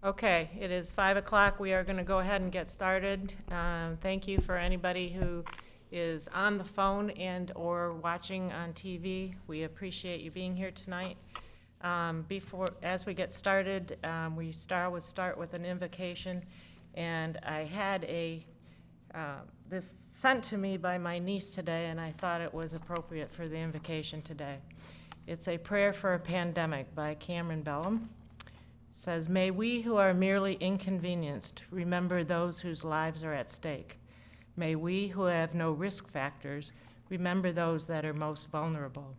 Okay, it is 5 o'clock. We are going to go ahead and get started. Thank you for anybody who is on the phone and/or watching on TV. We appreciate you being here tonight. As we get started, we start with an invocation, and I had this sent to me by my niece today, and I thought it was appropriate for the invocation today. It's a prayer for a pandemic by Cameron Bellum. It says, "May we who are merely inconvenienced remember those whose lives are at stake. May we who have no risk factors remember those that are most vulnerable.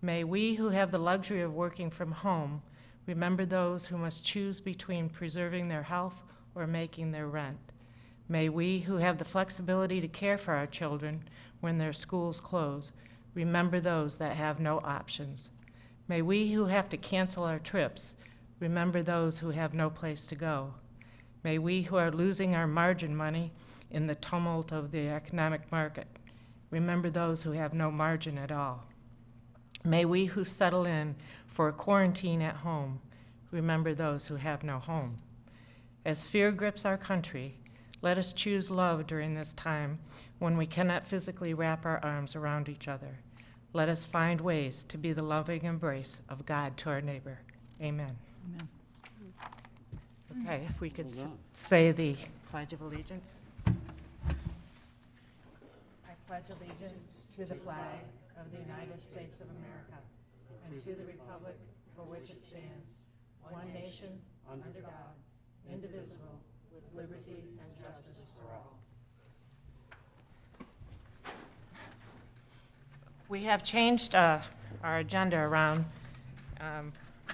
May we who have the luxury of working from home remember those who must choose between preserving their health or making their rent. May we who have the flexibility to care for our children when their schools close remember those that have no options. May we who have to cancel our trips remember those who have no place to go. May we who are losing our margin money in the tumult of the economic market remember those who have no margin at all. May we who settle in for a quarantine at home remember those who have no home. As fear grips our country, let us choose love during this time when we cannot physically wrap our arms around each other. Let us find ways to be the loving embrace of God to our neighbor. Amen." Amen. Okay, if we could Hold on. say the Pledge of Allegiance. I pledge allegiance to the flag of the United States of America and to the republic for which it stands, one nation, under God, indivisible, with liberty and justice for all. We have changed our agenda around,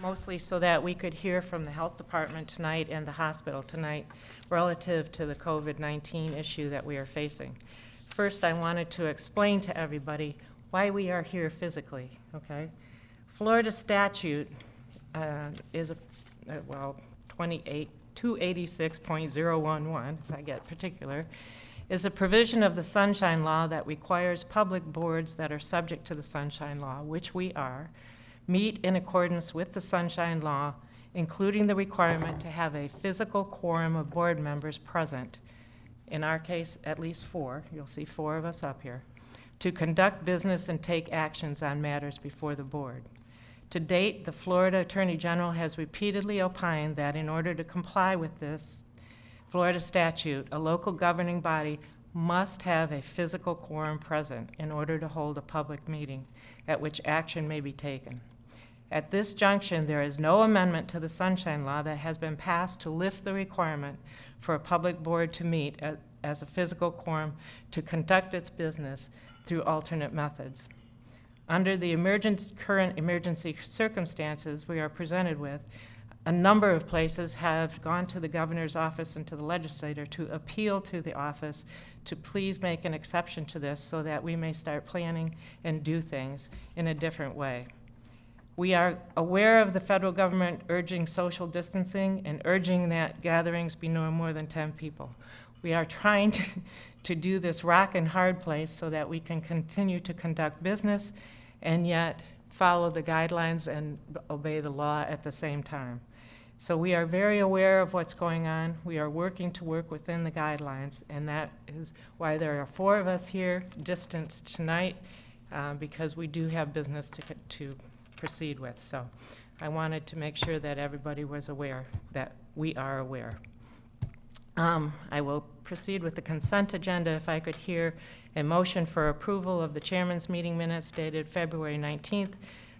mostly so that we could hear from the health department tonight and the hospital tonight relative to the COVID-19 issue that we are facing. First, I wanted to explain to everybody why we are here physically, okay? Florida statute is 286.011, if I get particular, is a provision of the Sunshine Law that requires public boards that are subject to the Sunshine Law, which we are, meet in accordance with the Sunshine Law, including the requirement to have a physical quorum of board members present, in our case, at least 4, you'll see 4 of us up here, to conduct business and take actions on matters before the board. To date, the Florida Attorney General has repeatedly opined that in order to comply with this Florida statute, a local governing body must have a physical quorum present in order to hold a public meeting at which action may be taken. At this junction, there is no amendment to the Sunshine Law that has been passed to lift the requirement for a public board to meet as a physical quorum to conduct its business through alternate methods. Under the current emergency circumstances we are presented with, a number of places have gone to the governor's office and to the legislator to appeal to the office to please make an exception to this so that we may start planning and do things in a different way. We are aware of the federal government urging social distancing and urging that gatherings be no more than 10 people. We are trying to do this rock and hard place so that we can continue to conduct business and yet follow the guidelines and obey the law at the same time. So we are very aware of what's going on. We are working to work within the guidelines, and that is why there are 4 of us here distanced tonight, because we do have business to proceed with. So I wanted to make sure that everybody was aware that we are aware. I will proceed with the consent agenda. If I could hear a motion for approval of the chairman's meeting minutes dated February 19th,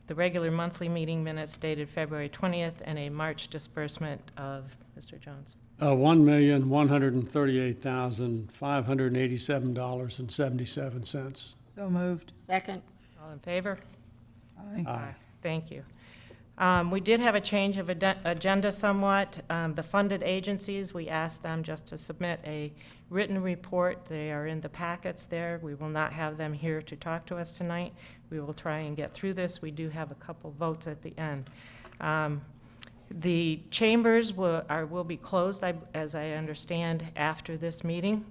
the regular monthly meeting minutes dated February 20th, and a March disbursement of, Mr. Jones. $1,138,587.77. So moved. Second. All in favor? Aye. Aye. Thank you. We did have a change of agenda somewhat. The funded agencies, we asked them just to submit a written report. They are in the packets there. We will not have them here to talk to us tonight. We will try and get through this. We do have a couple votes at the end. The chambers will be closed, as I understand, after this meeting.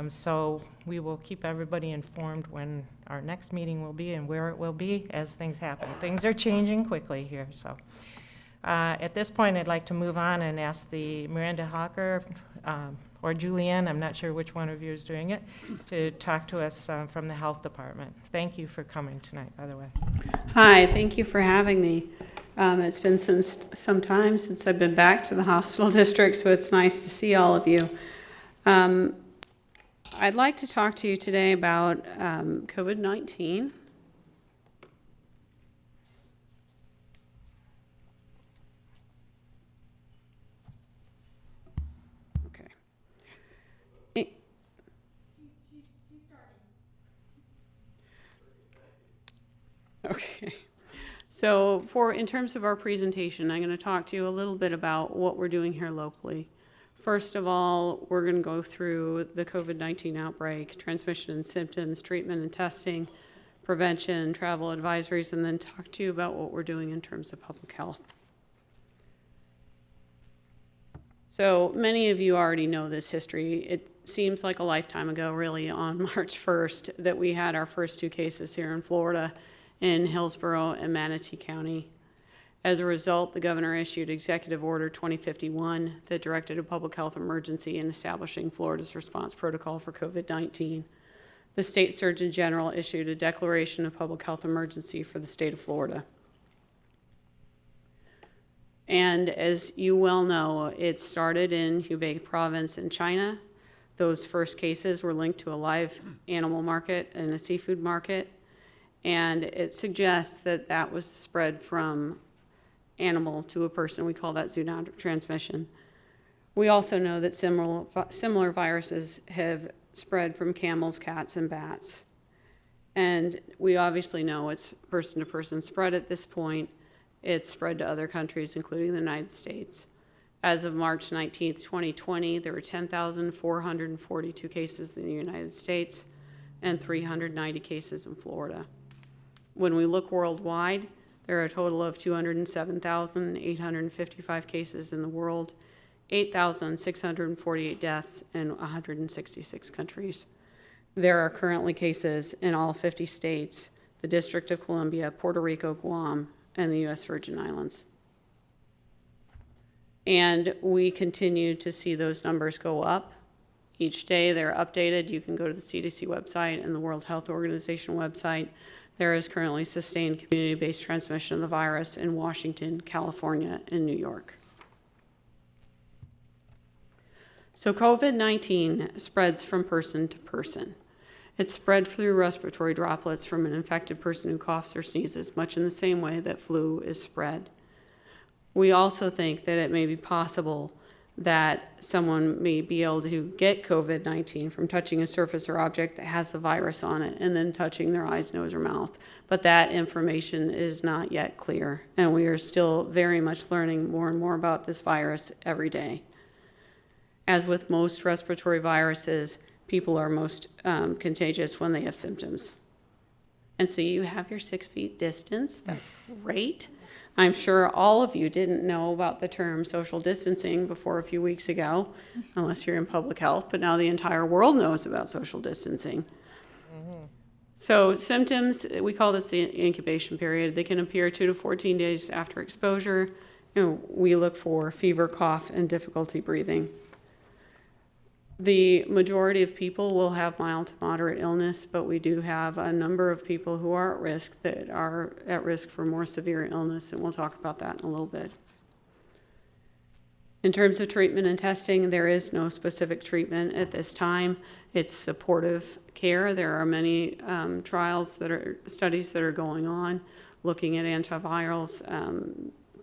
So we will keep everybody informed when our next meeting will be and where it will be as things happen. Things are changing quickly here, so. At this point, I'd like to move on and ask the Miranda Hawker or Julianne, I'm not sure which one of you is doing it, to talk to us from the Health Department. Thank you for coming tonight, by the way. Hi, thank you for having me. It's been some time since I've been back to the hospital district, so it's nice to see all of you. I'd like to talk to you today about COVID-19. Okay. Okay. So in terms of our presentation, I'm going to talk to you a little bit about what we're doing here locally. First of all, we're going to go through the COVID-19 outbreak, transmission and symptoms, treatment and testing, prevention, travel advisories, and then talk to you about what we're doing in terms of public health. So many of you already know this history. It seems like a lifetime ago, really, on March 1st, that we had our first 2 cases here in Florida in Hillsborough and Manatee County. As a result, the governor issued Executive Order 2051 that directed a public health emergency in establishing Florida's response protocol for COVID-19. The state surgeon general issued a declaration of public health emergency for the state of Florida. And as you well know, it started in Hubei province in China. Those first cases were linked to a live animal market and a seafood market. And it suggests that that was spread from animal to a person. We call that zoonotic transmission. We also know that similar viruses have spread from camels, cats, and bats. And we obviously know it's person-to-person spread at this point. It's spread to other countries, including the United States. As of March 19th, 2020, there were 10,442 cases in the United States and 390 cases in Florida. When we look worldwide, there are a total of 207,855 cases in the world, 8,648 deaths in 166 countries. There are currently cases in all 50 states, the District of Columbia, Puerto Rico, Guam, and the U.S. Virgin Islands. And we continue to see those numbers go up. Each day they're updated. You can go to the CDC website and the World Health Organization website. There is currently sustained community-based transmission of the virus in Washington, California, and New York. So COVID-19 spreads from person to person. It's spread through respiratory droplets from an infected person who coughs or sneezes, much in the same way that flu is spread. We also think that it may be possible that someone may be able to get COVID-19 from touching a surface or object that has the virus on it and then touching their eyes, nose, or mouth. But that information is not yet clear, and we are still very much learning more and more about this virus every day. As with most respiratory viruses, people are most contagious when they have symptoms. And so you have your 6 feet distance. That's great. I'm sure all of you didn't know about the term social distancing before a few weeks ago, unless you're in public health, but now the entire world knows about social distancing. Mm-hmm. So symptoms, we call this the incubation period. They can appear 2 to 14 days after exposure. We look for fever, cough, and difficulty breathing. The majority of people will have mild to moderate illness, but we do have a number of people who are at risk that are at risk for more severe illness, and we'll talk about that in a little bit. In terms of treatment and testing, there is no specific treatment at this time. It's supportive care. There are many studies that are going on looking at antivirals.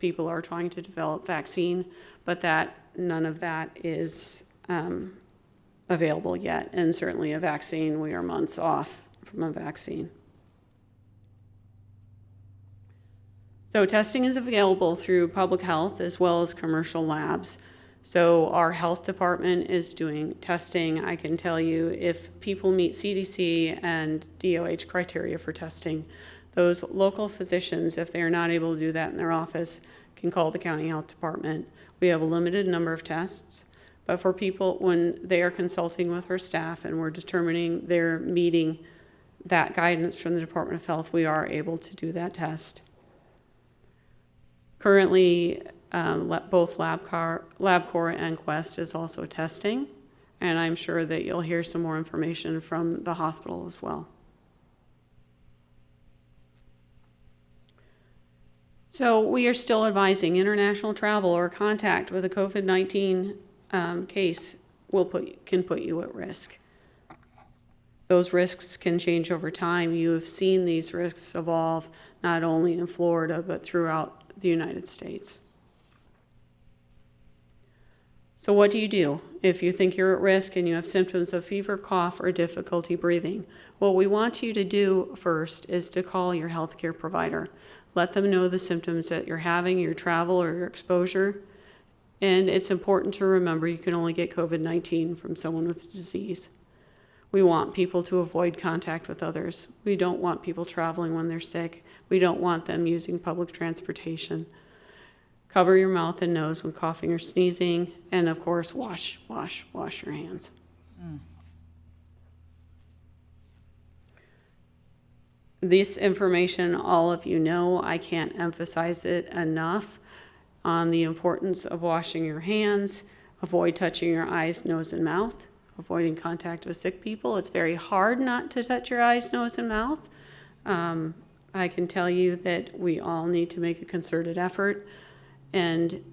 People are trying to develop vaccine, but none of that is available yet, and certainly a vaccine, we are months off from a vaccine. So testing is available through public health as well as commercial labs. So our health department is doing testing. I can tell you if people meet CDC and DOH criteria for testing, those local physicians, if they are not able to do that in their office, can call the county health department. We have a limited number of tests. But for people, when they are consulting with our staff and we're determining they're meeting that guidance from the Department of Health, we are able to do that test. Currently, both LabCorp and Quest is also testing, and I'm sure that you'll hear some more information from the hospital as well. So we are still advising international travel or contact with a COVID-19 case can put you at risk. Those risks can change over time. You have seen these risks evolve not only in Florida, but throughout the United States. So what do you do if you think you're at risk and you have symptoms of fever, cough, or difficulty breathing? What we want you to do first is to call your healthcare provider. Let them know the symptoms that you're having, your travel or your exposure. And it's important to remember you can only get COVID-19 from someone with the disease. We want people to avoid contact with others. We don't want people traveling when they're sick. We don't want them using public transportation. Cover your mouth and nose when coughing or sneezing. And of course, wash your hands. This information, all of you know, I can't emphasize it enough on the importance of washing your hands, avoid touching your eyes, nose, and mouth, avoiding contact with sick people. It's very hard not to touch your eyes, nose, and mouth. I can tell you that we all need to make a concerted effort, and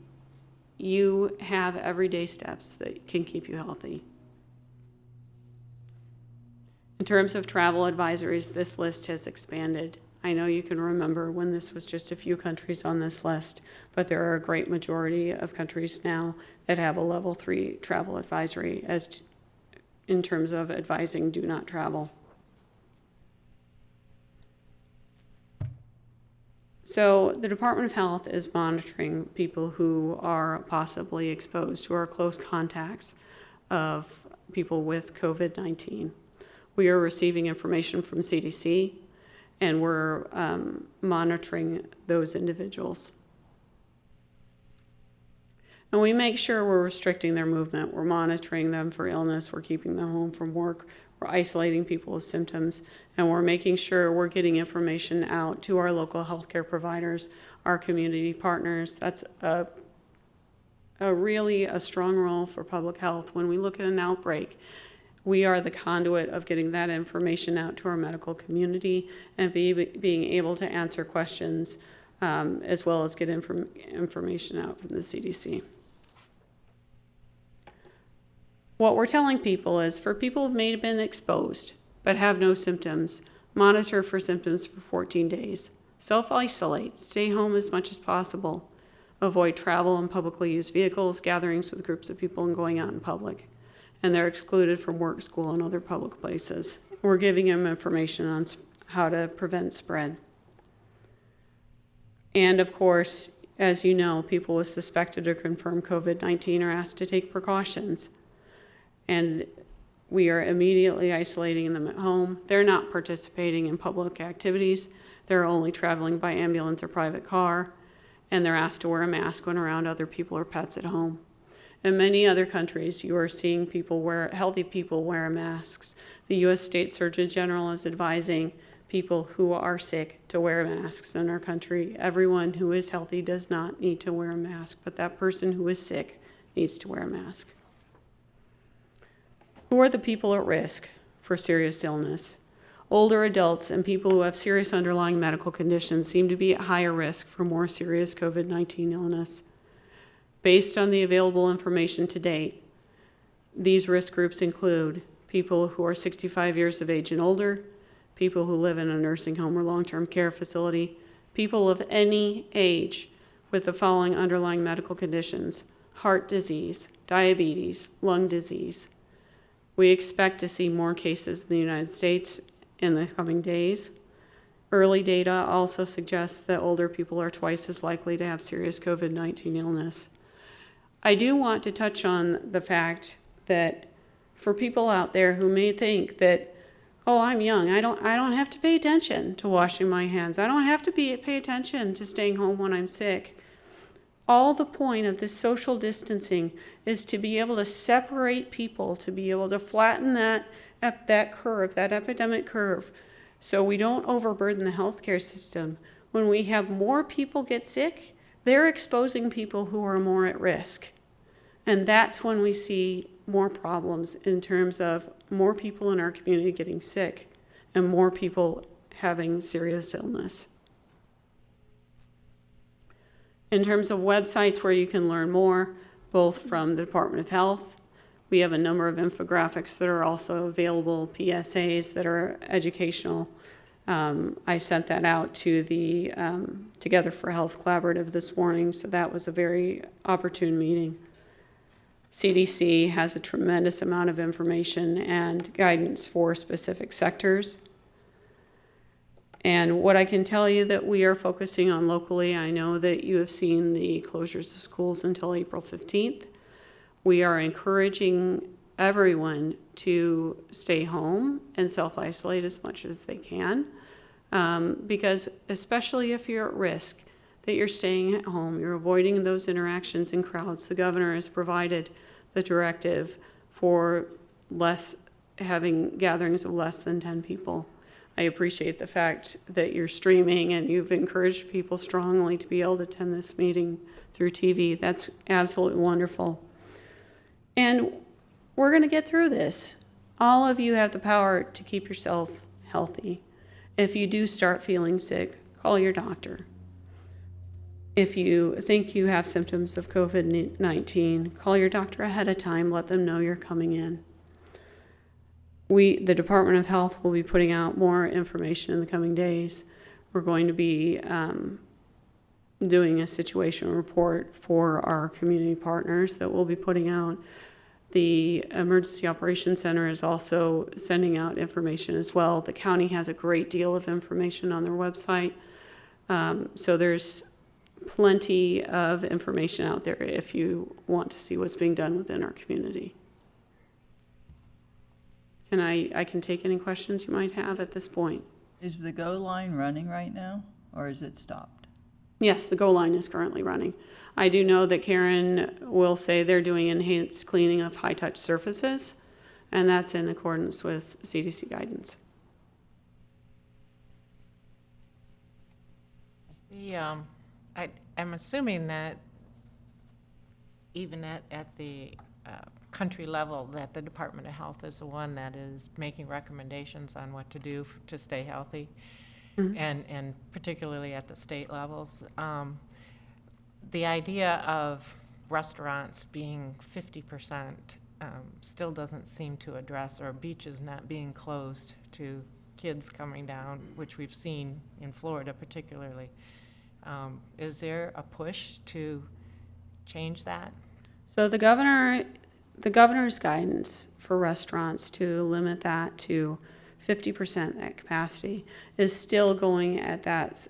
you have everyday steps that can keep you healthy. In terms of travel advisories, this list has expanded. I know you can remember when this was just a few countries on this list, but there are a great majority of countries now that have a level 3 travel advisory in terms of advising do not travel. So the Department of Health is monitoring people who are possibly exposed, who are close contacts of people with COVID-19. We are receiving information from CDC, and we're monitoring those individuals. And we make sure we're restricting their movement. We're monitoring them for illness. We're keeping them home from work. We're isolating people with symptoms. And we're making sure we're getting information out to our local healthcare providers, our community partners. That's really a strong role for public health. When we look at an outbreak, we are the conduit of getting that information out to our medical community and being able to answer questions as well as get information out from the CDC. What we're telling people is for people who may have been exposed but have no symptoms, monitor for symptoms for 14 days. Self-isolate, stay home as much as possible. Avoid travel in publicly used vehicles, gatherings with groups of people, and going out in public. And they're excluded from work, school, and other public places. We're giving them information on how to prevent spread. And of course, as you know, people with suspected or confirmed COVID-19 are asked to take precautions. And we are immediately isolating them at home. They're not participating in public activities. They're only traveling by ambulance or private car. And they're asked to wear a mask when around other people or pets at home. In many other countries, you are seeing healthy people wear masks. The U.S. State Surgeon General is advising people who are sick to wear masks in our country. Everyone who is healthy does not need to wear a mask, but that person who is sick needs to wear a mask. Who are the people at risk for serious illness? Older adults and people who have serious underlying medical conditions seem to be at higher risk for more serious COVID-19 illness. Based on the available information to date, these risk groups include people who are 65 years of age and older, people who live in a nursing home or long-term care facility, people of any age with the following underlying medical conditions: heart disease, diabetes, lung disease. We expect to see more cases in the United States in the coming days. Early data also suggests that older people are twice as likely to have serious COVID-19 illness. I do want to touch on the fact that for people out there who may think that, oh, I'm young, I don't have to pay attention to washing my hands. I don't have to pay attention to staying home when I'm sick. All the point of this social distancing is to be able to separate people, to be able to flatten that curve, that epidemic curve, so we don't overburden the healthcare system. When we have more people get sick, they're exposing people who are more at risk. And that's when we see more problems in terms of more people in our community getting sick and more people having serious illness. In terms of websites where you can learn more, both from the Department of Health, we have a number of infographics that are also available, PSAs that are educational. I sent that out to the Together for Health Collaborative this morning, so that was a very opportune meeting. CDC has a tremendous amount of information and guidance for specific sectors. And what I can tell you that we are focusing on locally, I know that you have seen the closures of schools until April 15th. We are encouraging everyone to stay home and self-isolate as much as they can, because especially if you're at risk, that you're staying at home, you're avoiding those interactions in crowds. The governor has provided the directive for having gatherings of less than 10 people. I appreciate the fact that you're streaming and you've encouraged people strongly to be able to attend this meeting through TV. That's absolutely wonderful. And we're going to get through this. All of you have the power to keep yourself healthy. If you do start feeling sick, call your doctor. If you think you have symptoms of COVID-19, call your doctor ahead of time. Let them know you're coming in. The Department of Health will be putting out more information in the coming days. We're going to be doing a situation report for our community partners that we'll be putting out. The Emergency Operations Center is also sending out information as well. The county has a great deal of information on their website. So there's plenty of information out there if you want to see what's being done within our community. And I can take any questions you might have at this point. Is the Go line running right now, or is it stopped? Yes, the Go line is currently running. I do know that Karen will say they're doing enhanced cleaning of high-touch surfaces, and that's in accordance with CDC guidance. I'm assuming that even at the country level, that the Department of Health is the one that is making recommendations on what to do to stay healthy, mm-hmm. and particularly at the state levels. The idea of restaurants being 50% still doesn't seem to address, or beaches not being closed to kids coming down, which we've seen in Florida particularly. Is there a push to change that? So the governor's guidance for restaurants to limit that to 50% that capacity is still going at that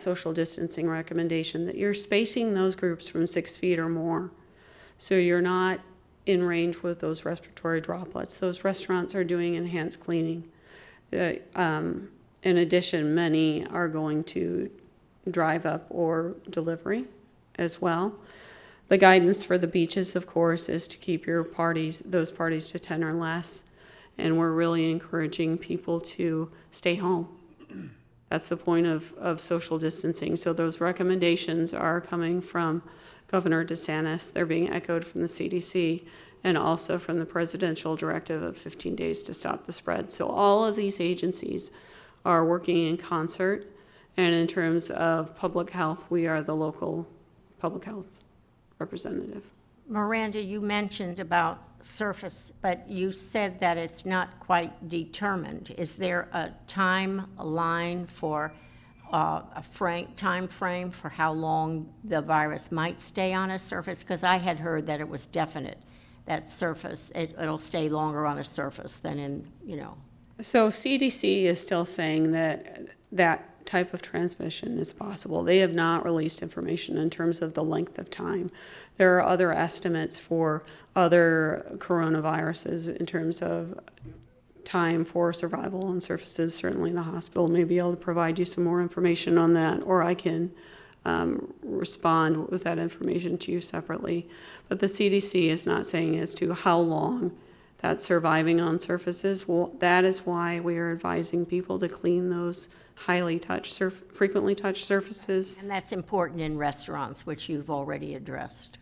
social distancing recommendation, that you're spacing those groups from 6 feet or more. So you're not in range with those respiratory droplets. Those restaurants are doing enhanced cleaning. In addition, many are going to drive up or delivery as well. The guidance for the beaches, of course, is to keep those parties to 10 or less. And we're really encouraging people to stay home. That's the point of social distancing. So those recommendations are coming from Governor DeSantis. They're being echoed from the CDC and also from the presidential directive of 15 days to stop the spread. So all of these agencies are working in concert. And in terms of public health, we are the local public health representative. Miranda, you mentioned about surface, but you said that it's not quite determined. Is there a timeline for a time frame for how long the virus might stay on a surface? Because I had heard that it was definite, that surface, it'll stay longer on a surface than in, So CDC is still saying that type of transmission is possible. They have not released information in terms of the length of time. There are other estimates for other coronaviruses in terms of time for survival on surfaces. Certainly the hospital may be able to provide you some more information on that, or I can respond with that information to you separately. But the CDC is not saying as to how long that's surviving on surfaces. Well, that is why we are advising people to clean those frequently touched surfaces. And that's important in restaurants, which you've already addressed.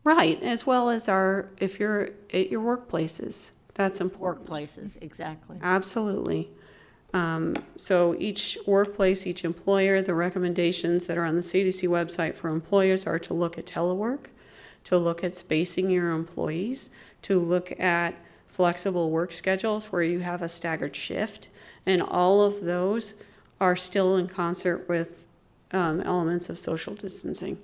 Right, as well as if you're at your workplaces, that's important. Workplaces, exactly. Absolutely. So each workplace, each employer, the recommendations that are on the CDC website for employers are to look at telework, to look at spacing your employees, to look at flexible work schedules where you have a staggered shift. And all of those are still in concert with elements of social distancing.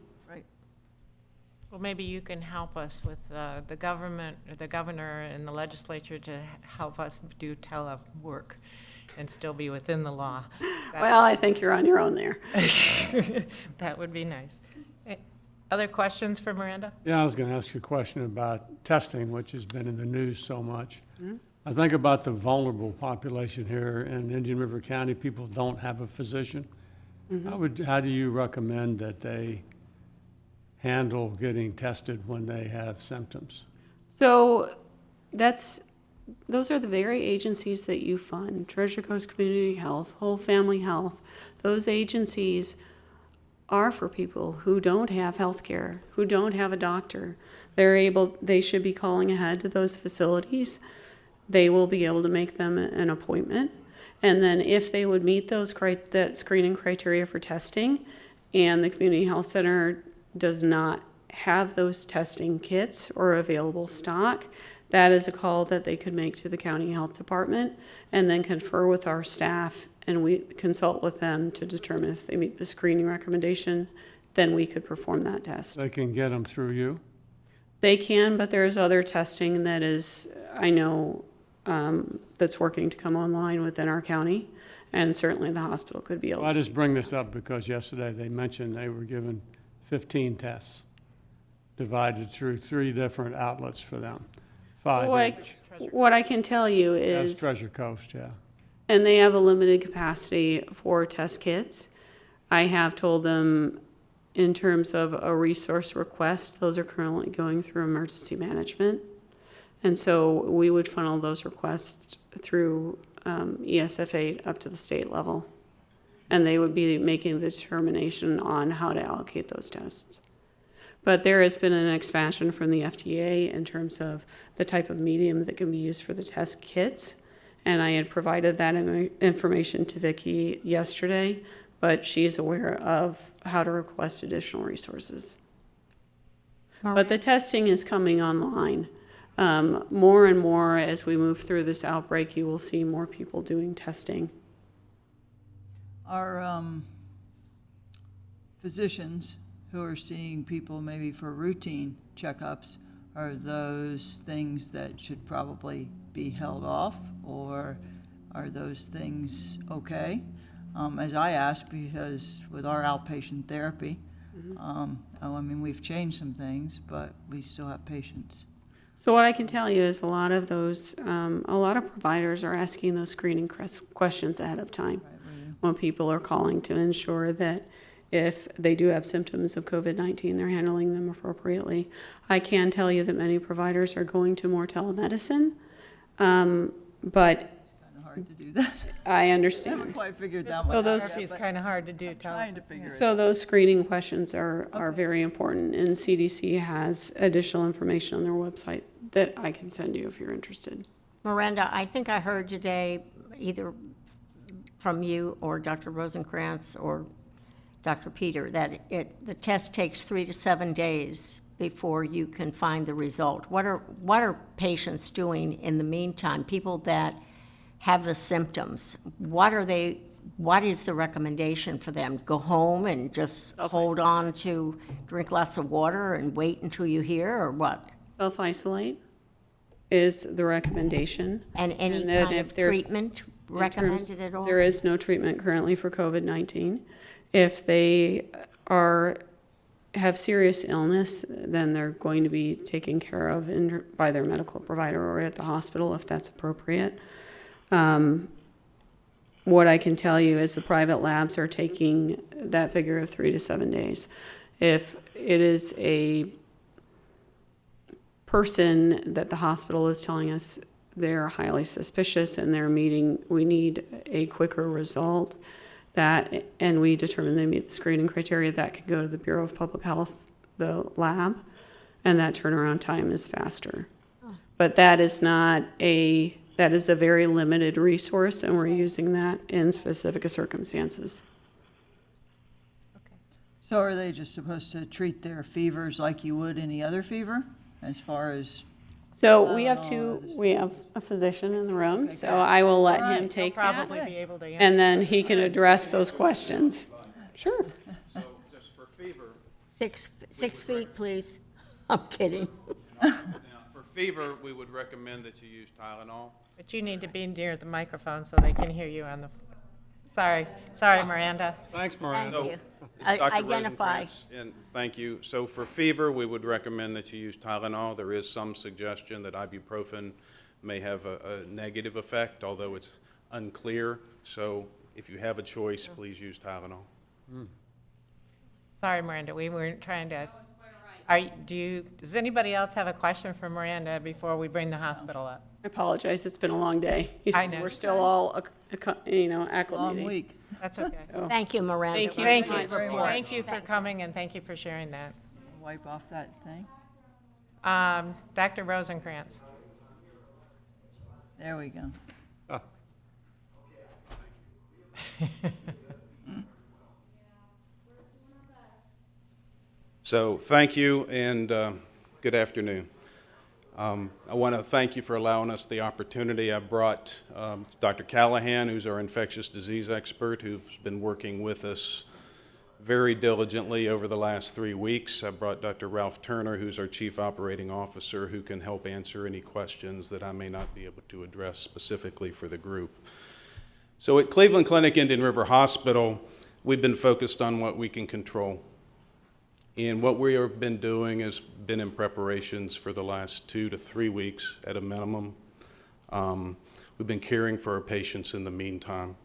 Well, maybe you can help us with the government, or the governor and the legislature to help us do telework and still be within the law. Well, I think you're on your own there. That would be nice. Other questions for Miranda? Yeah, I was going to ask you a question about testing, which has been in the news so much. I think about the vulnerable population here in Indian River County. People don't have a physician. How do you recommend that they handle getting tested when they have symptoms? So those are the very agencies that you fund, Treasure Coast Community Health, Whole Family Health. Those agencies are for people who don't have health care, who don't have a doctor. They should be calling ahead to those facilities. They will be able to make them an appointment. And then if they would meet that screening criteria for testing, and the community health center does not have those testing kits or available stock, that is a call that they could make to the county health department and then confer with our staff, and we consult with them to determine if they meet the screening recommendation, then we could perform that test. They can get them through you? They can, but there's other testing that is, I know, that's working to come online within our county, and certainly the hospital could be able Well, I to. just bring this up because yesterday they mentioned they were given 15 tests divided through 3 different outlets for them, 5 each. What I can tell you That's is, Treasure Coast, yeah. and they have a limited capacity for test kits. I have told them in terms of a resource request, those are currently going through emergency management. And so we would funnel those requests through ESF8 up to the state level. And they would be making the determination on how to allocate those tests. But there has been an expansion from the FDA in terms of the type of medium that can be used for the test kits. And I had provided that information to Vicki yesterday, but she is aware of how to request additional resources. But the testing is coming online. More and more as we move through this outbreak, you will see more people doing testing. Our physicians who are seeing people maybe for routine checkups, are those things that should probably be held off, or are those things okay? As I ask, because with our outpatient therapy, I mean, we've changed some things, but we still have patients. So what I can tell you is a lot of providers are asking those screening questions ahead of time when people are calling to ensure that if they do have symptoms of COVID-19, they're handling them appropriately. I can tell you that many providers are going to more telemedicine, but Kind of hard to do that. I I haven't understand. quite figured that So one those- out. Therapy is but kind of hard to do. I'm trying to figure it out. So those screening questions are very important, and CDC has additional information on their website that I can send you if you're interested. Miranda, I think I heard today, either from you or Dr. Rosenkrantz or Dr. Peter, that the test takes 3 to 7 days before you can find the result. What are patients doing in the meantime? People that have the symptoms, what is the recommendation for them? Go home and just hold on to, drink lots of water and wait until you hear, or what? Self-isolate is the recommendation. And any And then kind if of there's- treatment in recommended terms- at all? There is no treatment currently for COVID-19. If they have serious illness, then they're going to be taken care of by their medical provider or at the hospital if that's appropriate. What I can tell you is the private labs are taking that figure of 3 to 7 days. If it is a person that the hospital is telling us they're highly suspicious and we need a quicker result, that, and we determine they meet the screening criteria, that could go to the Bureau of Public Health, the lab, and that turnaround time is faster. But that is that is a very limited resource, and we're using that in specific circumstances. So are they just supposed to treat their fevers like you would any other fever, as far as? So we have a physician in the room, so I will let him He'll take that, probably be able to answer. and then he can address those questions. Sure. So just for fever, 6 feet, please. I'm kidding. now, for fever, we would recommend that you use Tylenol. But you need to be near the microphone so they can hear you on the, sorry, Miranda. Thanks, Thank Miranda. you. It's Dr. Identify. Rosencrantz, and thank you. So for fever, we would recommend that you use Tylenol. There is some suggestion that ibuprofen may have a negative effect, although it's unclear. So if you have a choice, please use Tylenol. Sorry, Miranda, we weren't trying to. Does anybody else have a question for Miranda before we bring the hospital up? I apologize, it's been a long day. I know. We're still all, acclimating. Long week. That's okay. Thank you, Miranda. Thank you. Thank Thank you, you very much. thank you for coming and thank you for sharing that. Wipe off that thing. Dr. Rosencrantz. There we go. Ah. So thank you and good afternoon. I want to thank you for allowing us the opportunity. I brought Dr. Callahan, who's our infectious disease expert, who's been working with us very diligently over the last 3 weeks. I brought Dr. Ralph Turner, who's our Chief Operating Officer, who can help answer any questions that I may not be able to address specifically for the group. So at Cleveland Clinic Indian River Hospital, we've been focused on what we can control. And what we have been doing has been in preparations for the last 2 to 3 weeks at a minimum. We've been caring for our patients in the meantime.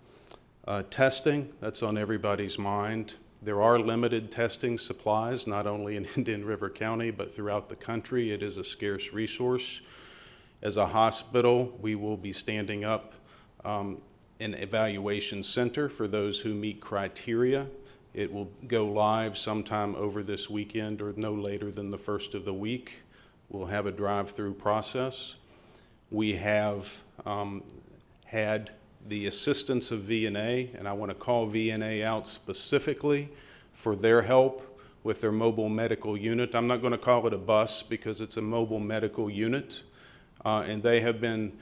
Testing, that's on everybody's mind. There are limited testing supplies, not only in Indian River County, but throughout the country. It is a scarce resource. As a hospital, we will be standing up an evaluation center for those who meet criteria. It will go live sometime over this weekend or no later than the first of the week. We'll have a drive-through process. We have had the assistance of VNA, and I want to call VNA out specifically for their help with their mobile medical unit. I'm not going to call it a bus because it's a mobile medical unit, and they have been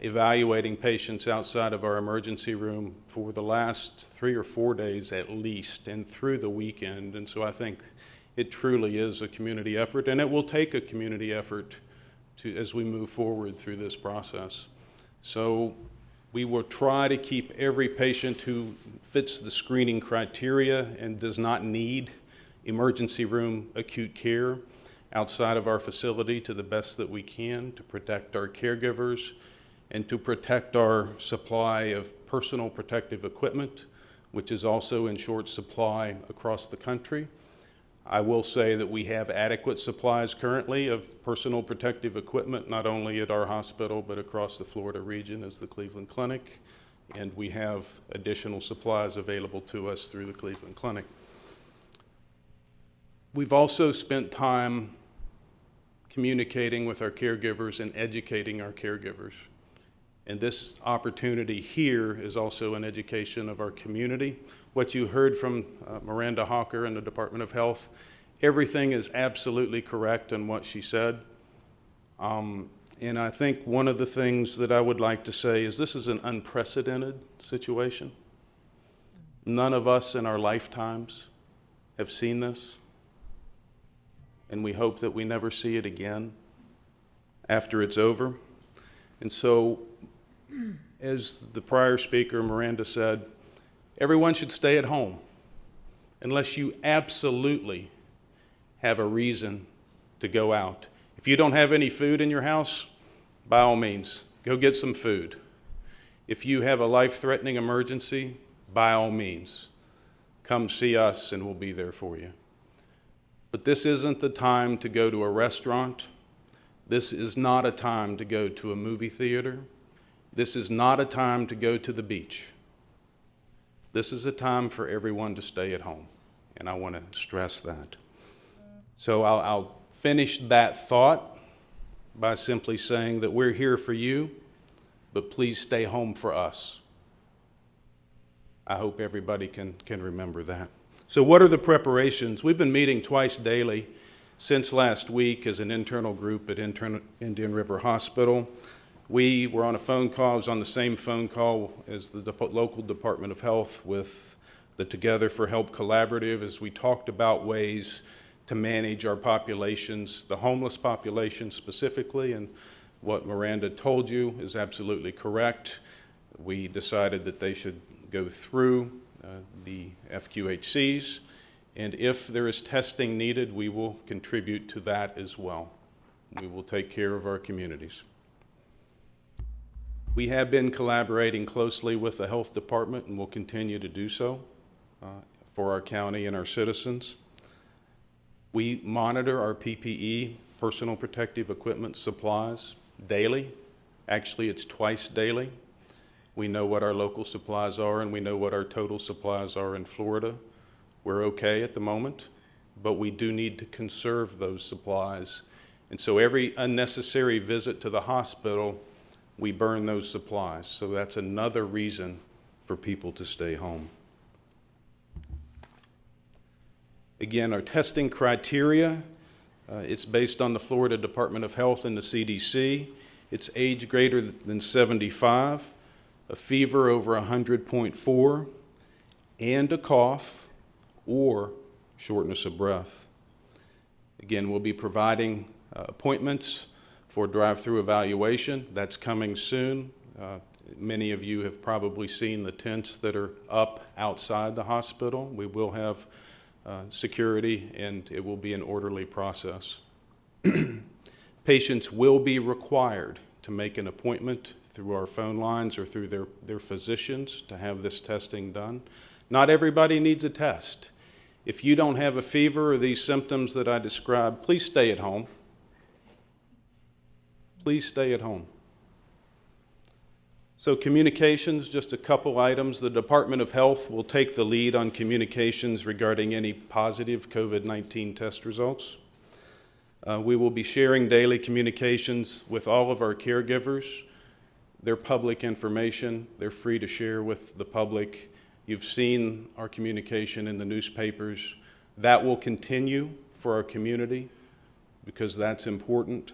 evaluating patients outside of our emergency room for the last 3 or 4 days at least, and through the weekend. And so I think it truly is a community effort, and it will take a community effort as we move forward through this process. So we will try to keep every patient who fits the screening criteria and does not need emergency room acute care outside of our facility to the best that we can to protect our caregivers and to protect our supply of personal protective equipment, which is also in short supply across the country. I will say that we have adequate supplies currently of personal protective equipment, not only at our hospital, but across the Florida region as the Cleveland Clinic, and we have additional supplies available to us through the Cleveland Clinic. We've also spent time communicating with our caregivers and educating our caregivers. And this opportunity here is also an education of our community. What you heard from Miranda Hawker in the Department of Health, everything is absolutely correct in what she said. And I think one of the things that I would like to say is this is an unprecedented situation. None of us in our lifetimes have seen this. And we hope that we never see it again after it's over. And so, as the prior speaker, Miranda, said, everyone should stay at home unless you absolutely have a reason to go out. If you don't have any food in your house, by all means, go get some food. If you have a life-threatening emergency, by all means, come see us and we'll be there for you. But this isn't the time to go to a restaurant. This is not a time to go to a movie theater. This is not a time to go to the beach. This is a time for everyone to stay at home, and I want to stress that. So I'll finish that thought by simply saying that we're here for you, but please stay home for us. I hope everybody can remember that. So what are the preparations? We've been meeting twice daily since last week as an internal group at Indian River Hospital. We were on a phone call, I was on the same phone call as the local Department of Health with the Together for Help Collaborative as we talked about ways to manage our populations, the homeless population specifically, and what Miranda told you is absolutely correct. We decided that they should go through the FQHCs, and if there is testing needed, we will contribute to that as well. We will take care of our communities. We have been collaborating closely with the health department and will continue to do so for our county and our citizens. We monitor our PPE, personal protective equipment supplies, daily. Actually, it's twice daily. We know what our local supplies are and we know what our total supplies are in Florida. We're okay at the moment, but we do need to conserve those supplies. And so every unnecessary visit to the hospital, we burn those supplies. So that's another reason for people to stay home. Again, our testing criteria, it's based on the Florida Department of Health and the CDC. It's age greater than 75, a fever over 100.4, and a cough or shortness of breath. Again, we'll be providing appointments for drive-through evaluation. That's coming soon. Many of you have probably seen the tents that are up outside the hospital. We will have security, and it will be an orderly process. Patients will be required to make an appointment through our phone lines or through their physicians to have this testing done. Not everybody needs a test. If you don't have a fever or these symptoms that I described, please stay at home. Please stay at home. So communications, just a couple items. The Department of Health will take the lead on communications regarding any positive COVID-19 test results. We will be sharing daily communications with all of our caregivers. They're public information. They're free to share with the public. You've seen our communication in the newspapers. That will continue for our community because that's important.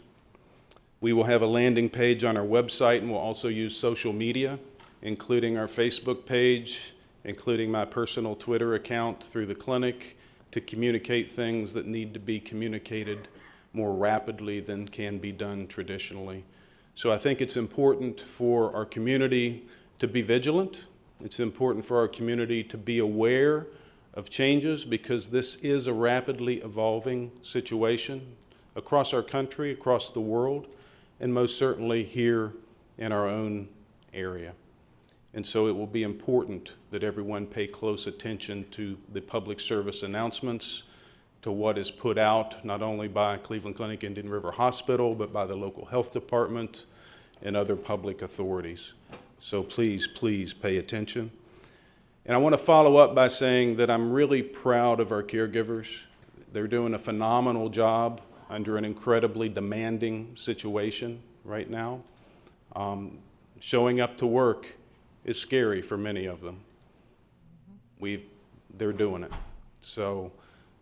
We will have a landing page on our website, and we'll also use social media, including our Facebook page, including my personal Twitter account through the clinic, to communicate things that need to be communicated more rapidly than can be done traditionally. So I think it's important for our community to be vigilant. It's important for our community to be aware of changes because this is a rapidly evolving situation across our country, across the world, and most certainly here in our own area. And so it will be important that everyone pay close attention to the public service announcements, to what is put out not only by Cleveland Clinic Indian River Hospital, but by the local health department and other public authorities. So please, please pay attention. And I want to follow up by saying that I'm really proud of our caregivers. They're doing a phenomenal job under an incredibly demanding situation right now. Showing up to work is scary for many of them. They're doing it. So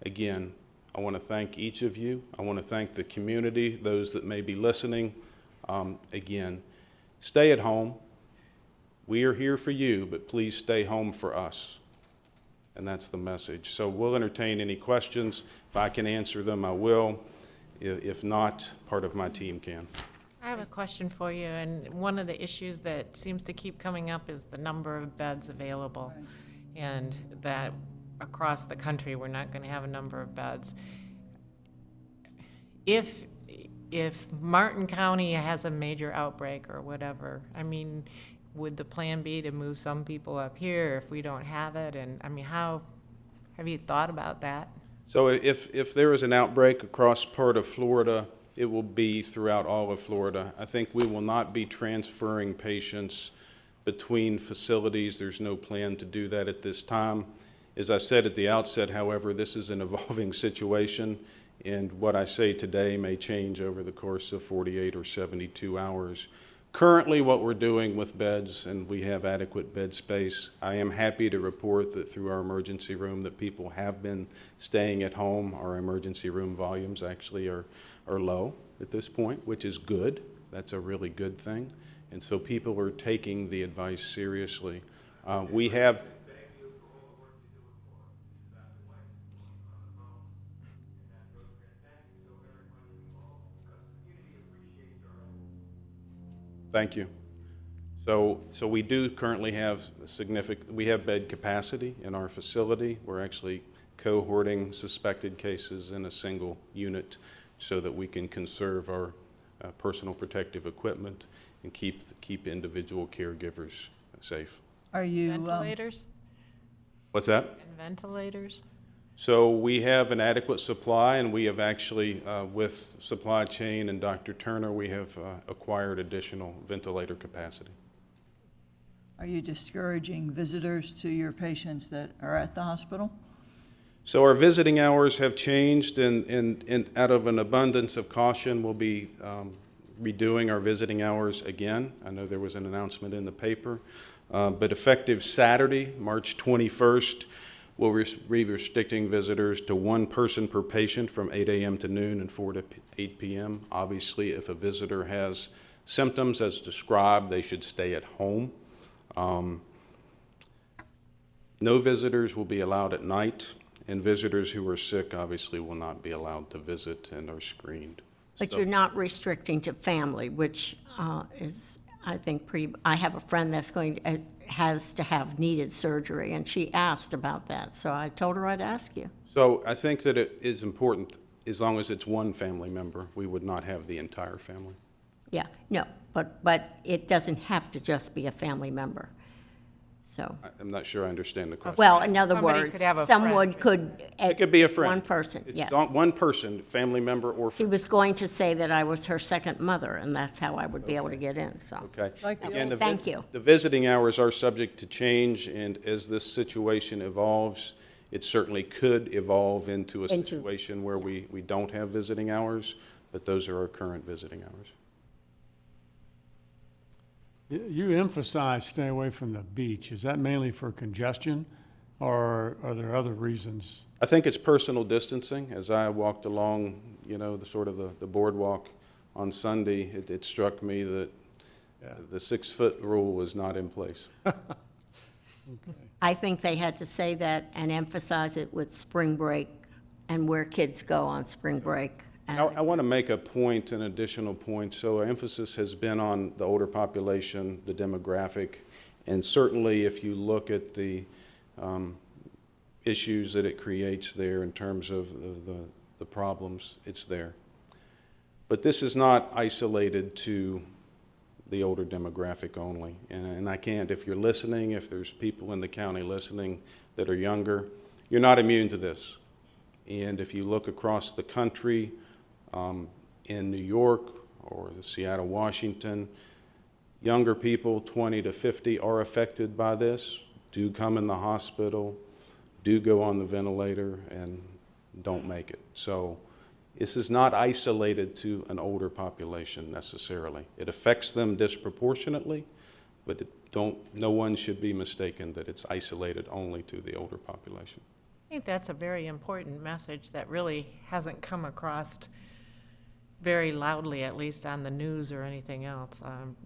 again, I want to thank each of you. I want to thank the community, those that may be listening. Again, stay at home. We are here for you, but please stay home for us. And that's the message. So we'll entertain any questions. If I can answer them, I will. If not, part of my team can. I have a question for you, and one of the issues that seems to keep coming up is the number of beds available, and that across the country, we're not going to have a number of beds. If Martin County has a major outbreak or whatever, I mean, would the plan be to move some people up here if we don't have it? And I mean, how have you thought about that? So if there is an outbreak across part of Florida, it will be throughout all of Florida. I think we will not be transferring patients between facilities. There's no plan to do that at this time. As I said at the outset, however, this is an evolving situation, and what I say today may change over the course of 48 or 72 hours. Currently, what we're doing with beds, and we have adequate bed space, I am happy to report that through our emergency room that people have been staying at home. Our emergency room volumes actually are low at this point, which is good. That's a really good thing. And so people are taking the advice seriously. We have... Thank you. So we do currently have we have bed capacity in our facility. We're actually cohorting suspected cases in a single unit so that we can conserve our personal protective equipment and keep individual caregivers safe. Are you, Ventilators What's that? and ventilators? So we have an adequate supply, and we have actually, with supply chain and Dr. Turner, we have acquired additional ventilator capacity. are you discouraging visitors to your patients that are at the hospital? So our visiting hours have changed, and out of an abundance of caution, we'll be redoing our visiting hours again. I know there was an announcement in the paper, but effective Saturday, March 21st, we'll be restricting visitors to one person per patient from 8 a.m. to noon and 4 to 8 p.m. Obviously, if a visitor has symptoms as described, they should stay at home. No visitors will be allowed at night, and visitors who are sick obviously will not be allowed to visit and are screened. But So- you're not restricting to family, which is, I think, pretty, I have a friend that's has to have needed surgery, and she asked about that, so I told her I'd ask you. So I think that it is important, as long as it's one family member, we would not have the entire family. Yeah, no, but it doesn't have to just be a family member, so. I'm not sure I understand the question. Well, in other Somebody words, could have a someone friend. could. It could be a friend. One person, It's yes. not one person, family member or She friend. was going to say that I was her second mother, and that's how I would be able to get in, so. Okay. Like the Again, old- Thank you. The visiting hours are subject to change, and as this situation evolves, it certainly could evolve into a Into- situation where we don't have visiting hours, but those are our current visiting hours. You emphasize stay away from the beach. Is that mainly for congestion, or are there other reasons? I think it's personal distancing. As I walked along, the boardwalk on Sunday, it struck me that the 6-foot rule was not in place. I think they had to say that and emphasize it with spring break and where kids go on spring break. I want to make a point, an additional point. So our emphasis has been on the older population, the demographic, and certainly if you look at the issues that it creates there in terms of the problems, it's there. But this is not isolated to the older demographic only. And I can't, if you're listening, if there's people in the county listening that are younger, you're not immune to this. And if you look across the country, in New York or Seattle, Washington, younger people, 20 to 50, are affected by this, do come in the hospital, do go on the ventilator, and don't make it. So this is not isolated to an older population necessarily. It affects them disproportionately, but no one should be mistaken that it's isolated only to the older population. I think that's a very important message that really hasn't come across very loudly, at least on the news or anything else.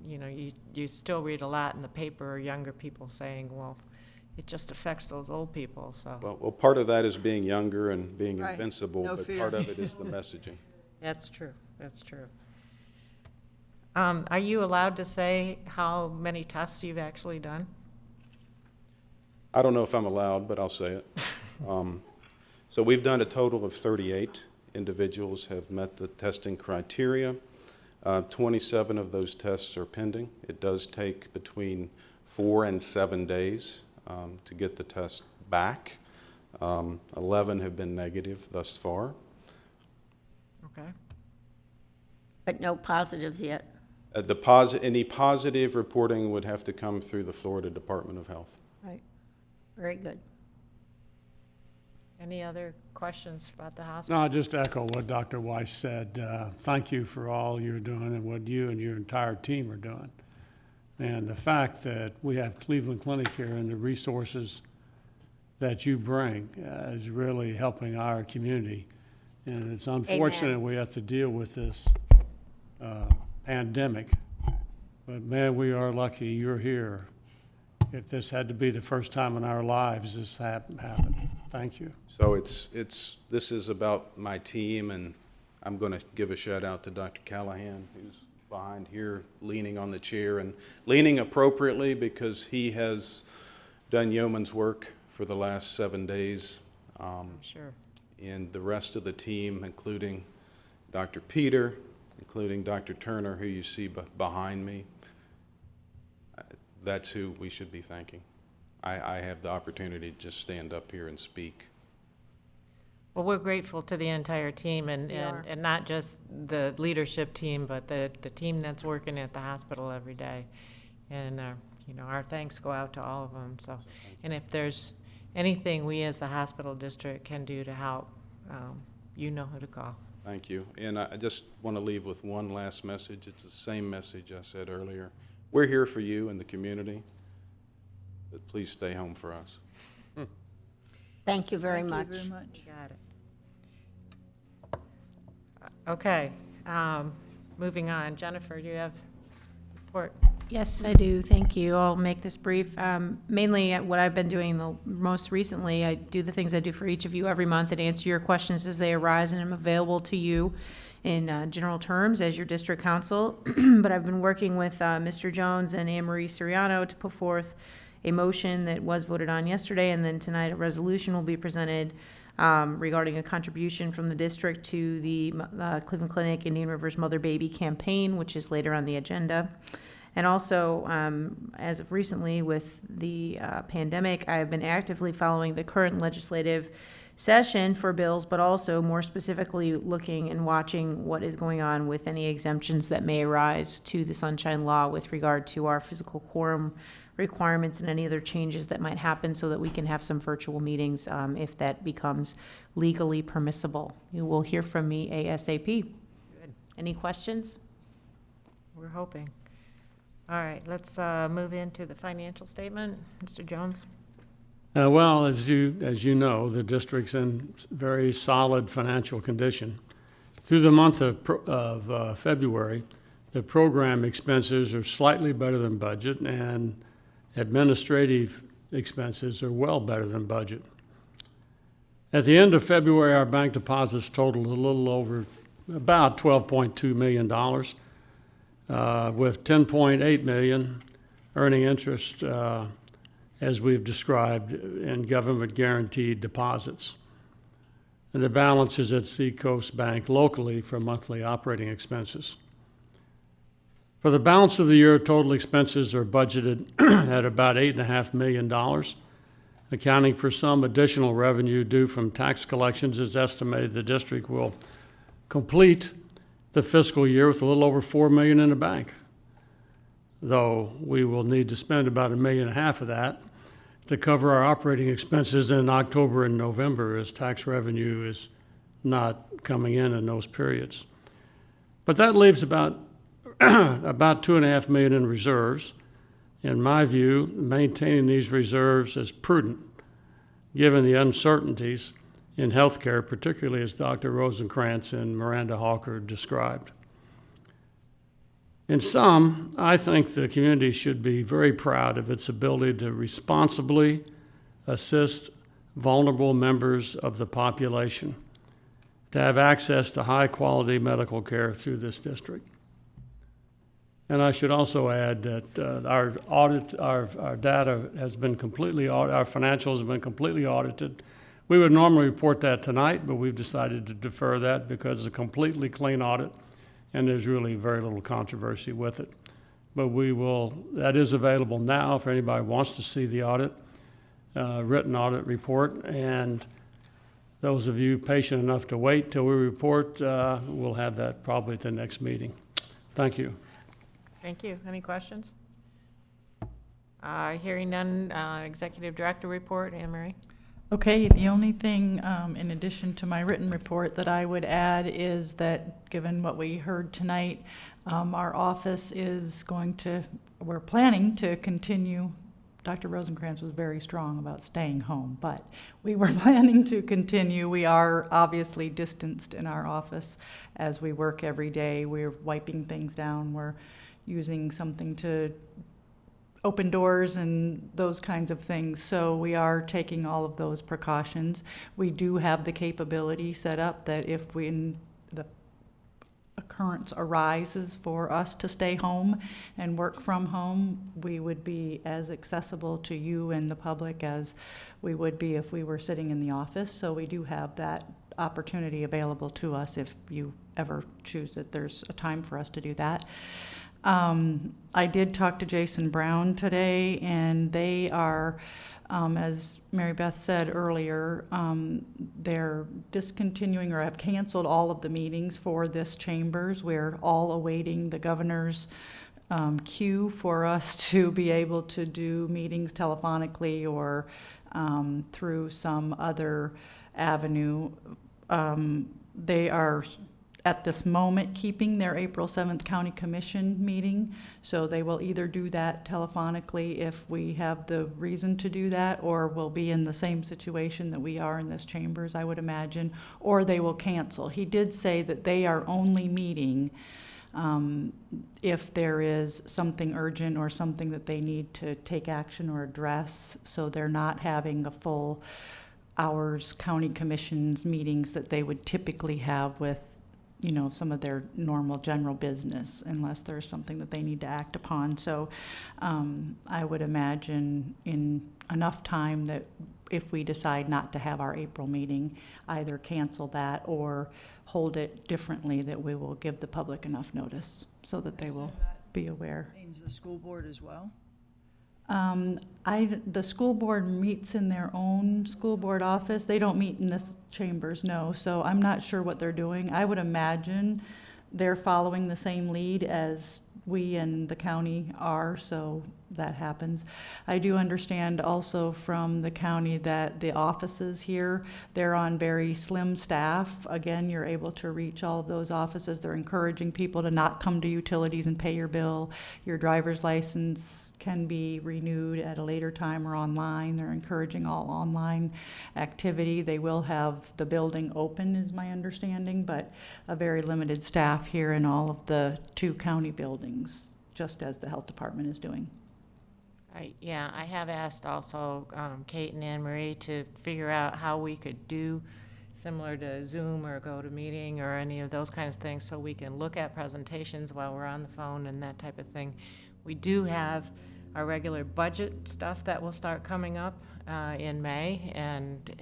You still read a lot in the paper, younger people saying, well, it just affects those old people, so. Well, part of that is being younger and being Right. invincible, No but fear. part of it is the messaging. That's true, that's true. Are you allowed to say how many tests you've actually done? I don't know if I'm allowed, but I'll say it. So we've done a total of 38 individuals have met the testing criteria. 27 of those tests are pending. It does take between 4 and 7 days to get the test back. 11 have been negative thus far. Okay. But no positives yet. Any positive reporting would have to come through the Florida Department of Health. Right. Very good. Any other questions about the hospital? No, I'll just echo what Dr. Weiss said. Thank you for all you're doing and what you and your entire team are doing. And the fact that we have Cleveland Clinic here and the resources that you bring is really helping our community. And it's unfortunate we have to deal with this pandemic. But man, we are lucky you're here. If this had to be the first time in our lives this happened. Thank you. So this is about my team, and I'm going to give a shout out to Dr. Callahan, who's behind here leaning on the chair and leaning appropriately because he has done yeoman's work for the last 7 days. Sure. And the rest of the team, including Dr. Peter, including Dr. Turner, who you see behind me, that's who we should be thanking. I have the opportunity to just stand up here and speak. Well, we're grateful to the entire team We are. and not just the leadership team, but the team that's working at the hospital every day. And, our thanks go out to all of them. So, and if there's anything we as the hospital district can do to help, you know who to call. Thank you. And I just want to leave with one last message. It's the same message I said earlier. We're here for you in the community, but please stay home for us. Thank you very much. Thank you very much. Got it. Okay, moving on. Jennifer, do you have a report? Yes, I do. Thank you. I'll make this brief. Mainly what I've been doing the most recently, I do the things I do for each of you every month and answer your questions as they arise, and I'm available to you in general terms as your district council. But I've been working with Mr. Jones and Anne Marie Soriano to put forth a motion that was voted on yesterday, and then tonight a resolution will be presented regarding a contribution from the district to the Cleveland Clinic Indian Rivers Mother-Baby campaign, which is later on the agenda. And also, as of recently with the pandemic, I have been actively following the current legislative session for bills, but also more specifically looking and watching what is going on with any exemptions that may arise to the Sunshine Law with regard to our physical quorum requirements and any other changes that might happen so that we can have some virtual meetings if that becomes legally permissible. You will hear from me ASAP. Good. Any questions? We're hoping. All right, let's move into the financial statement. Mr. Jones? Well, as you know, the district's in very solid financial condition. Through the month of February, the program expenses are slightly better than budget, and administrative expenses are well better than budget. At the end of February, our bank deposits totaled a little over about $12.2 million, with $10.8 million earning interest, as we've described, in government guaranteed deposits. And the balance is at Seacoast Bank locally for monthly operating expenses. For the balance of the year, total expenses are budgeted at about $8.5 million. Accounting for some additional revenue due from tax collections, it's estimated the district will complete the fiscal year with a little over $4 million in the bank, though we will need to spend about $1.5 million of that to cover our operating expenses in October and November, as tax revenue is not coming in those periods. But that leaves about $2.5 million in reserves. In my view, maintaining these reserves is prudent, given the uncertainties in healthcare, particularly as Dr. Rosenkrantz and Miranda Hawker described. In sum, I think the community should be very proud of its ability to responsibly assist vulnerable members of the population to have access to high-quality medical care through this district. And I should also add that our data has been completely our financials have been completely audited. We would normally report that tonight, but we've decided to defer that because it's a completely clean audit, and there's really very little controversy with it. But that is available now if anybody wants to see the audit, written audit report. And those of you patient enough to wait till we report, we'll have that probably at the next meeting. Thank you. Thank you. Any questions? Hearing none, Executive Director report, Anne Marie. Okay, the only thing, in addition to my written report that I would add is that, given what we heard tonight, our office is we're planning to continue. Dr. Rosencrantz was very strong about staying home, but we were planning to continue. We are obviously distanced in our office as we work every day. We're wiping things down. We're using something to open doors and those kinds of things. So we are taking all of those precautions. We do have the capability set up that if the occurrence arises for us to stay home and work from home, we would be as accessible to you and the public as we would be if we were sitting in the office. So we do have that opportunity available to us if you ever choose that there's a time for us to do that. I did talk to Jason Brown today, and they are, as Mary Beth said earlier, they're discontinuing or have canceled all of the meetings for this chambers. We're all awaiting the governor's cue for us to be able to do meetings telephonically or through some other avenue. They are at this moment keeping their April 7th County Commission meeting. So they will either do that telephonically if we have the reason to do that, or we'll be in the same situation that we are in this chambers, I would imagine, or they will cancel. He did say that they are only meeting if there is something urgent or something that they need to take action or address. So they're not having a full hours county commissions meetings that they would typically have with some of their normal general business, unless there's something that they need to act upon. So I would imagine in enough time that if we decide not to have our April meeting, either cancel that or hold it differently, that we will give the public enough notice so that they will be aware. Means the school board as well? The school board meets in their own school board office. They don't meet in this chambers, no. So I'm not sure what they're doing. I would imagine they're following the same lead as we and the county are, so that happens. I do understand also from the county that the offices here, they're on very slim staff. Again, you're able to reach all of those offices. They're encouraging people to not come to utilities and pay your bill. Your driver's license can be renewed at a later time or online. They're encouraging all online activity. They will have the building open, is my understanding, but a very limited staff here in all of the 2 county buildings, just as the health department is doing. Yeah, I have asked also Kate and Anne Marie to figure out how we could do similar to Zoom or GoToMeeting or any of those kinds of things, so we can look at presentations while we're on the phone and that type of thing. We do have our regular budget stuff that will start coming up in May, and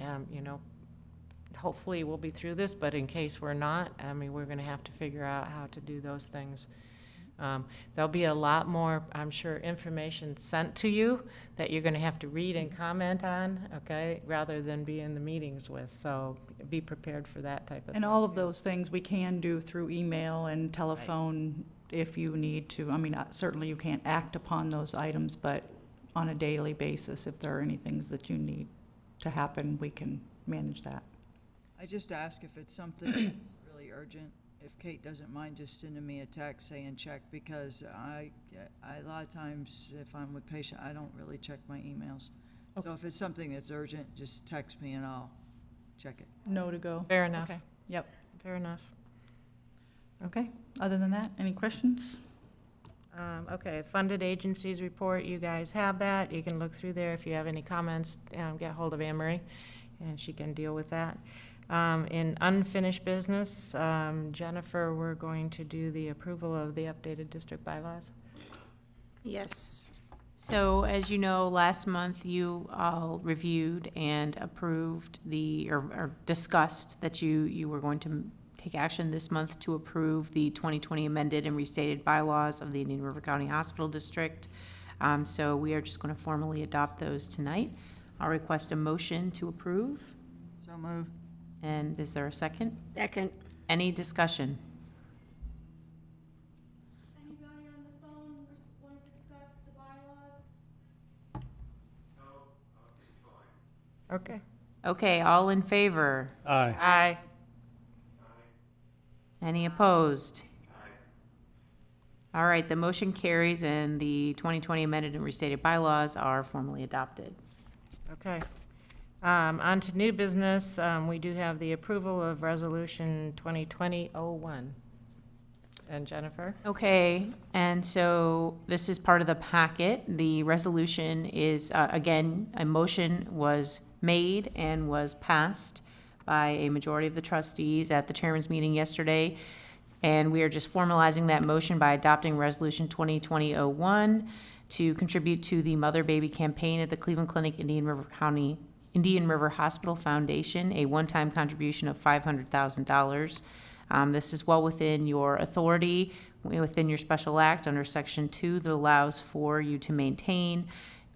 hopefully we'll be through this, but in case we're not, we're going to have to figure out how to do those things. There'll be a lot more, I'm sure, information sent to you that you're going to have to read and comment on, okay, rather than be in the meetings with. So be prepared for that type of thing. And all of those things we can do through email and telephone if you need to. Certainly you can't act upon those items, but on a daily basis, if there are any things that you need to happen, we can manage that. I just ask if it's something that's really urgent, if Kate doesn't mind just sending me a text saying check, because I a lot of times if I'm with patient, I don't really check my emails. Okay. So if it's something that's urgent, just text me and I'll check it. No to go. Fair enough. Okay, yep. Fair enough. Okay, other than that, any questions? Okay, funded agencies report, you guys have that. You can look through there. If you have any comments, get hold of Anne Marie, and she can deal with that. In unfinished business, Jennifer, we're going to do the approval of the updated district bylaws. Yes. So as you know, last month you all reviewed and approved or discussed that you were going to take action this month to approve the 2020 amended and restated bylaws of the Indian River County Hospital District. So we are just going to formally adopt those tonight. I'll request a motion to approve. So move. And is there a second? Second. Any discussion? Anybody on the phone Okay. Okay, all in favor? Aye. Aye. Any opposed? All right, the motion carries and the 2020 amended and restated bylaws are formally adopted. Okay. On to new business. We do have the approval of Resolution 2020-01. And Jennifer? Okay, and so this is part of the packet. The resolution is, again, a motion was made and was passed by a majority of the trustees at the chairman's meeting yesterday. And we are just formalizing that motion by adopting Resolution 2020-01 to contribute to the Mother Baby campaign at the Cleveland Clinic Indian River Hospital Foundation, a one-time contribution of $500,000. This is well within your authority, within your special act under Section 2 that allows for you to maintain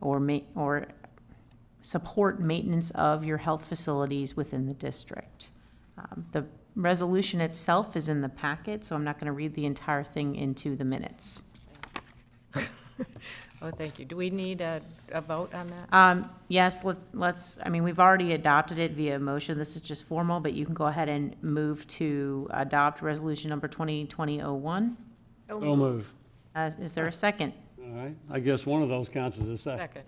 or support maintenance of your health facilities within the district. The resolution itself is in the packet, so I'm not going to read the entire thing into the minutes. Oh, thank you. Do we need a vote on that? Yes, I mean, we've already adopted it via motion. This is just formal, but you can go ahead and move to adopt resolution number 2020-01. So move. Is there a second? All right. I guess one of those counts as a second. Second.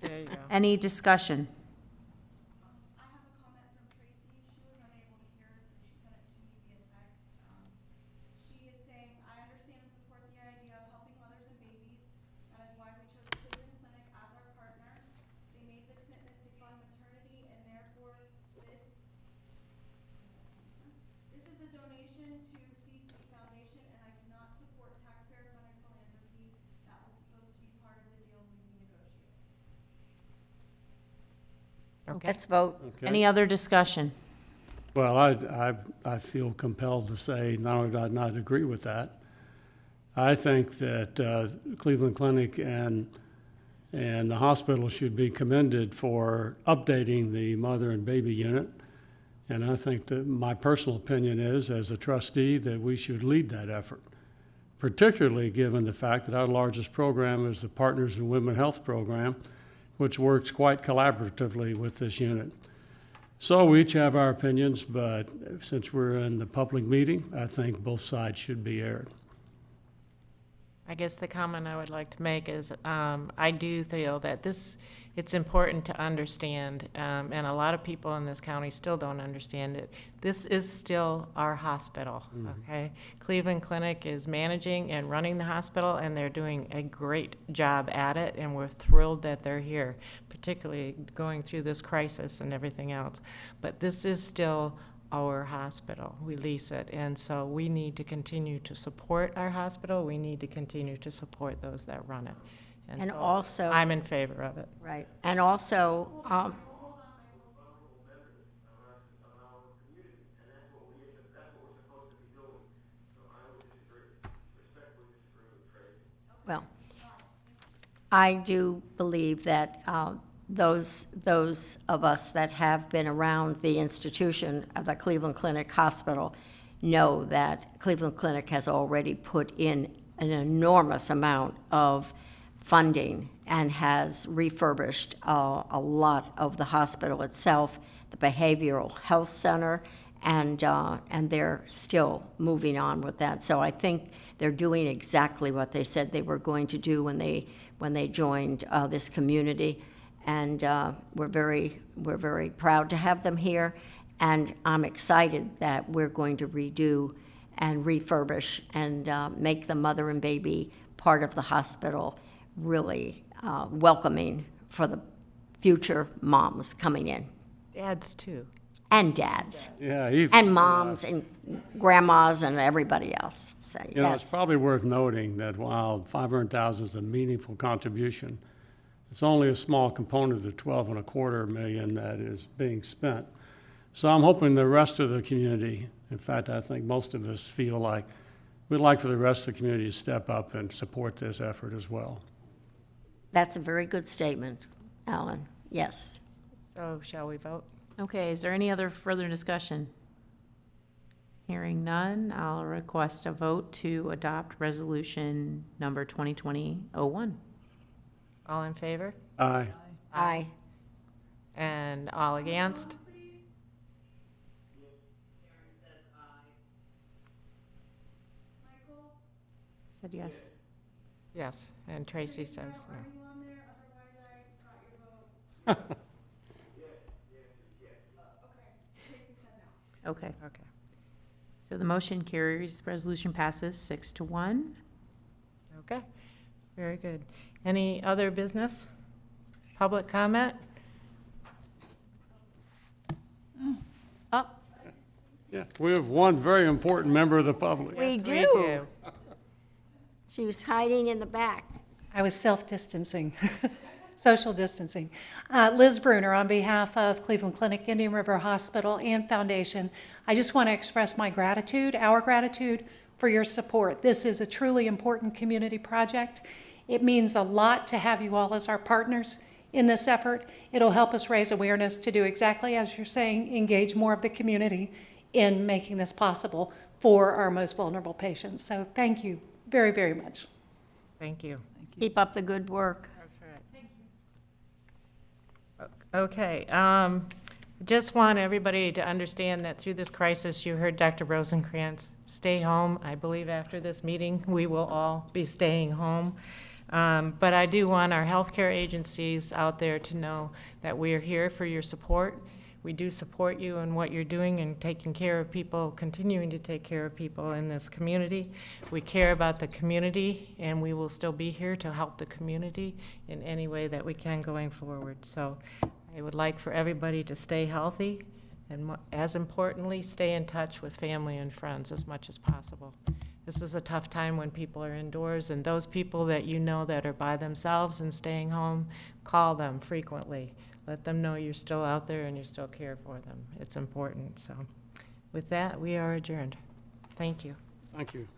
There you go. Any discussion? I have a comment from Tracy. She was unable to hear, so she sent it to me via text. She is saying, I understand and support the idea of helping mothers and babies. That is why we chose Cleveland Clinic as our partner. They made the commitment to fund maternity, and therefore this is a donation to CC Foundation, and I do not support taxpayer-funded philanthropy. That was supposed to be part of the deal we negotiated. Okay. Let's vote. Okay. Any other discussion? Well, I feel compelled to say, not only do I not agree with that, I think that Cleveland Clinic and the hospital should be commended for updating the mother and baby unit. And I think that my personal opinion is, as a trustee, that we should lead that effort, particularly given the fact that our largest program is the Partners in Women Health Program, which works quite collaboratively with this unit. So we each have our opinions, but since we're in the public meeting, I think both sides should be aired. I guess the comment I would like to make is, I do feel that it's important to understand, and a lot of people in this county still don't understand it. This is still our hospital, okay? Cleveland Clinic is managing and running the hospital, and they're doing a great job at it, and we're thrilled that they're here, particularly going through this crisis and everything else. But this is still our hospital. We lease it, and so we need to continue to support our hospital. We need to continue to support those that run it. And so also- I'm in favor of it. Right. And also, well, I do believe that those of us that have been around the institution of the Cleveland Clinic Hospital know that Cleveland Clinic has already put in an enormous amount of funding and has refurbished a lot of the hospital itself, the behavioral health center, and they're still moving on with that. So I think they're doing exactly what they said they were going to do when they joined this community, and we're very proud to have them here, and I'm excited that we're going to redo and refurbish and make the mother and baby part of the hospital really welcoming for the future moms coming in, Dads, too. and dads, Yeah, and moms, and grandmas, and everybody else. So, You know, it's yes. probably worth noting that while 500,000 is a meaningful contribution, it's only a small component of the 12.25 million that is being spent. So I'm hoping the rest of the community, in fact, I think most of us feel like we'd like for the rest of the community to step up and support this effort as well. That's a very good statement, Alan. Yes. So shall we vote? Okay, is there any other further discussion? Hearing none, I'll request a vote to adopt resolution number 2020-01. All in favor? Aye. Aye. And all against? Michael, Said yes. Yes, and Tracy says no. are you on there? Otherwise, I got your vote. Okay, Tracy said no. Okay. Okay. So the motion carries, the resolution passes 6-1. Okay, very good. Any other business? Public comment? Oh, Yeah, we have one very important member of the public. we Yes, do. She was hiding in the back. I was self-distancing, social distancing. Liz Bruner, on behalf of Cleveland Clinic, Indian River Hospital, and Foundation, I just want to express my gratitude, our gratitude, for your support. This is a truly important community project. It means a lot to have you all as our partners in this effort. It'll help us raise awareness to do exactly as you're saying, engage more of the community in making this possible for our most vulnerable patients. So thank you very, very much. Thank you. Keep up the good work. Okay, just want everybody to understand that through this crisis, you heard Dr. Rosenkrantz, stay home. I believe after this meeting, we will all be staying home. But I do want our healthcare agencies out there to know that we are here for your support. We do support you in what you're doing and taking care of people, continuing to take care of people in this community. We care about the community, and we will still be here to help the community in any way that we can going forward. So I would like for everybody to stay healthy, and as importantly, stay in touch with family and friends as much as possible. This is a tough time when people are indoors, and those people that you know that are by themselves and staying home, call them frequently. Let them know you're still out there and you still care for them. It's important. So with that, we are adjourned. Thank you. Thank you.